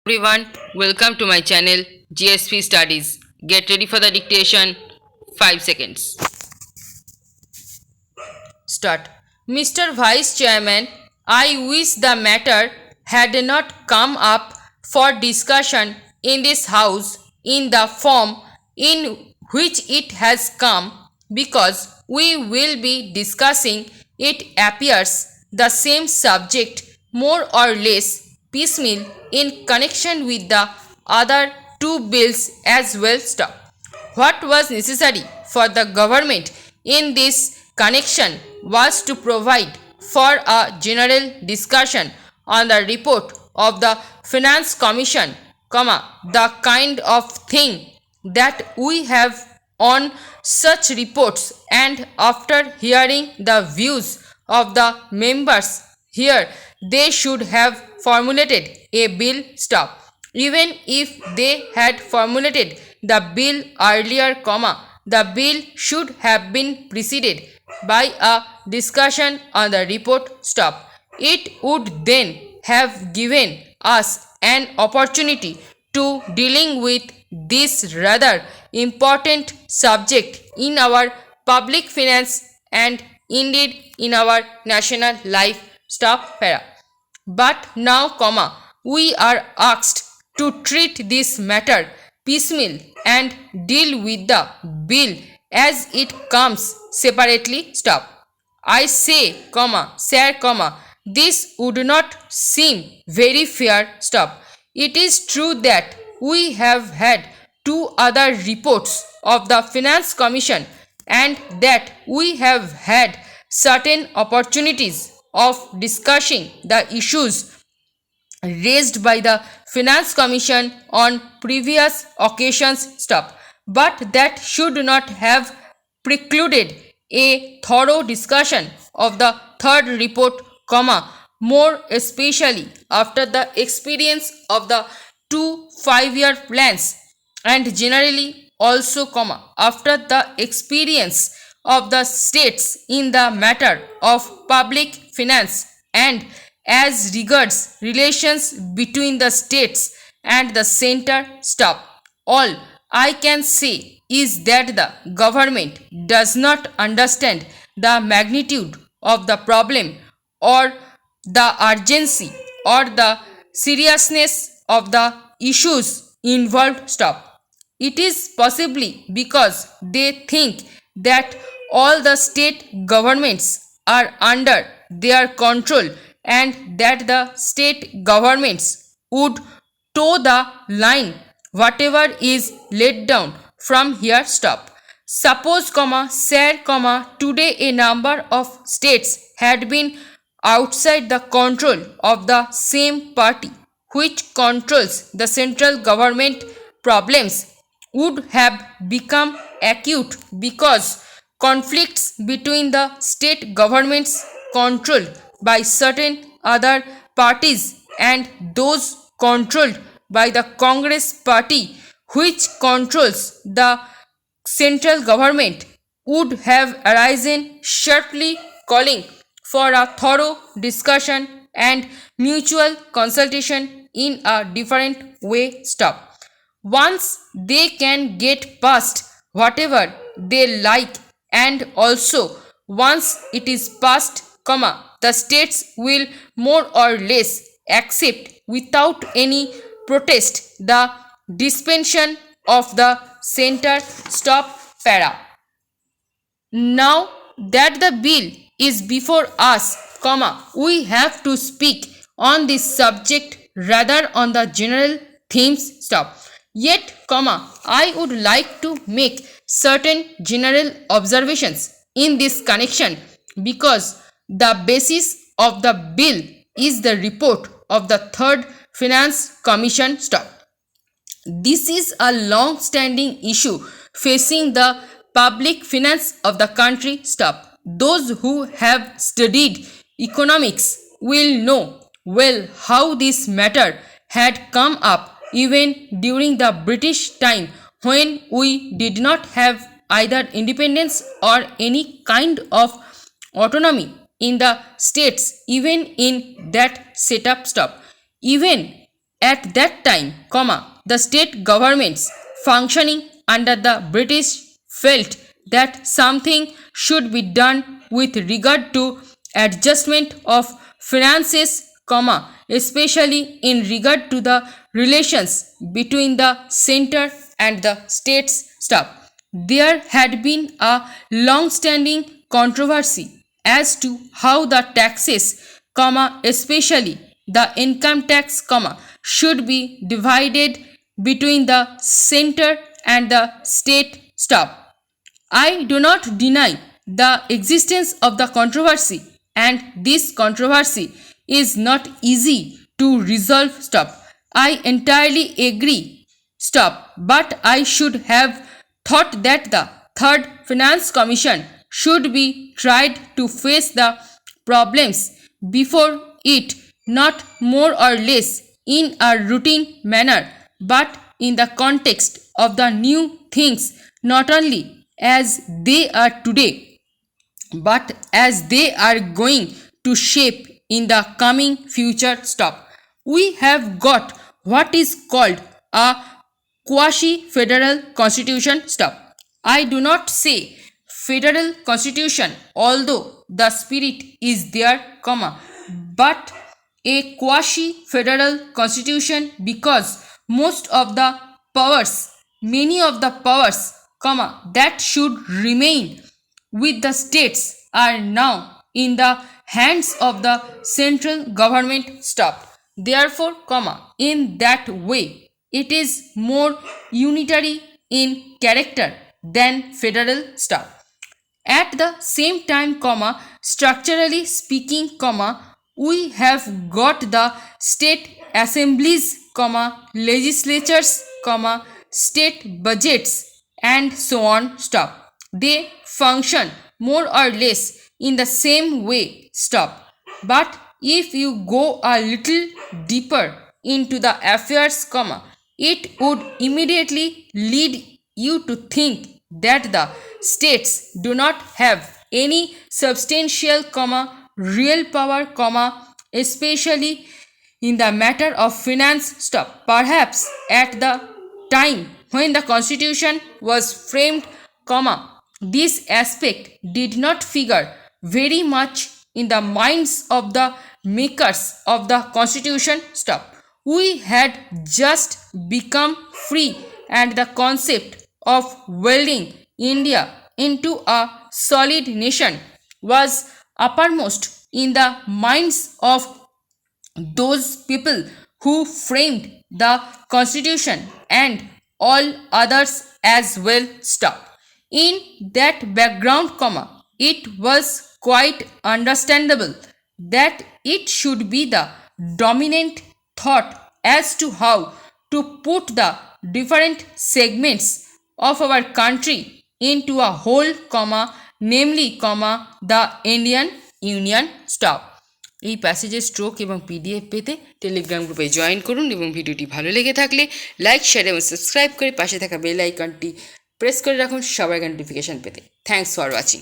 Everyone, welcome to my channel GSP Studies. Get ready for the dictation. 5 seconds. Start. Mr. Vice Chairman, I wish the matter had not come up for discussion in this House in the form in which it has come, because we will be discussing, it appears, the same subject more or less piecemeal in connection with the other two bills as well. Stop. What was necessary for the government in this connection was to provide for a general discussion on the report of the Finance Commission, the kind of thing that we have on such reports, and after hearing the views of the members here, they should have formulated a bill. Stop. Even if they had formulated the bill earlier, the bill should have been preceded by a discussion on the report. Stop. It would then have given us an opportunity to dealing with this rather important subject in our public finance and indeed in our national life. Stop. Para. But now, we are asked to treat this matter piecemeal and deal with the bill as it comes separately. Stop. I say, sir, this would not seem very fair. Stop. It is true that we have had two other reports of the Finance Commission and that we have had certain opportunities of discussing the issues raised by the Finance Commission on previous occasions. Stop. But that should not have precluded a thorough discussion of the third report, more especially after the experience of the two 5-year plans, and generally also, after the experience of the states in the matter of public finance, and as regards relations between the states and the center. Stop. All I can say is that the government does not understand the magnitude of the problem or the urgency or the seriousness of the issues involved. Stop. It is possibly because they think that all the state governments are under their control and that the state governments would toe the line whatever is laid down from here. Stop. Suppose, sir, today a number of states had been outside the control of the same party which controls the central government. Problems would have become acute because conflicts between the state governments controlled by certain other parties and those controlled by the Congress party which controls the central government would have arisen sharply, calling for a thorough discussion and mutual consultation in a different way. Stop. Once they can get past whatever they like, and also once it is passed, the states will more or less accept without any protest the dispensation of the center. Stop. Para. Now that the bill is before us, we have to speak on this subject rather on the general themes. Stop. Yet, I would like to make certain general observations in this connection, because the basis of the bill is the report of the third Finance Commission. Stop. This is a long-standing issue facing the public finance of the country. Stop. Those who have studied economics will know well how this matter had come up even during the British time, when we did not have either independence or any kind of autonomy in the states. Even in that setup. Stop. Even at that time, the state governments functioning under the British felt that something should be done with regard to adjustment of finances, especially in regard to the relations between the center and the states staff. There had been a long-standing controversy as to how the taxes, especially the income tax, should be divided between the center and the state staff. I do not deny the existence of the controversy, and this controversy is not easy to resolve. I entirely agree. But I should have thought that the Third Finance Commission should be tried to face the problems before it, not more or less in a routine manner, but in the context of the new things, not only as they are today, but as they are going to shape in the coming future. We have got what is called a quasi-federal constitution. I do not say federal constitution, although the spirit is there, but a quasi-federal constitution, because many of the powers, that should remain with the states are now in the hands of the central government. Therefore, in that way, it is more unitary in character than federal. At the same time, structurally speaking, we have got the state assemblies, legislatures, state budgets, and so on. They function more or less in the same way. But if you go a little deeper into the affairs, it would immediately lead you to think that the states do not have any substantial, real power, especially in the matter of finance. Perhaps at the time when the constitution was framed, this aspect did not figure very much in the minds of the makers of the constitution. We had just become free, and the concept of welding India into a solid nation was uppermost in the minds of those people who framed the constitution, and all others as well. In that background, it was quite understandable that it should be the dominant thought as to how to put the different segments of our country into a whole, namely, the Indian Union. এই প্যাসেজের stroke এবং PDF পেতে Telegram গ্রুপে join করুন, এবং ভিডিওটি ভালো লেগে থাকলে লাইক, শেয়ার এবং সাবস্ক্রাইব করে পাশে থাকা বেল আইকনটি প্রেস করে রাখুন সবার নোটিফিকেশান পেতে। Thanks for watching.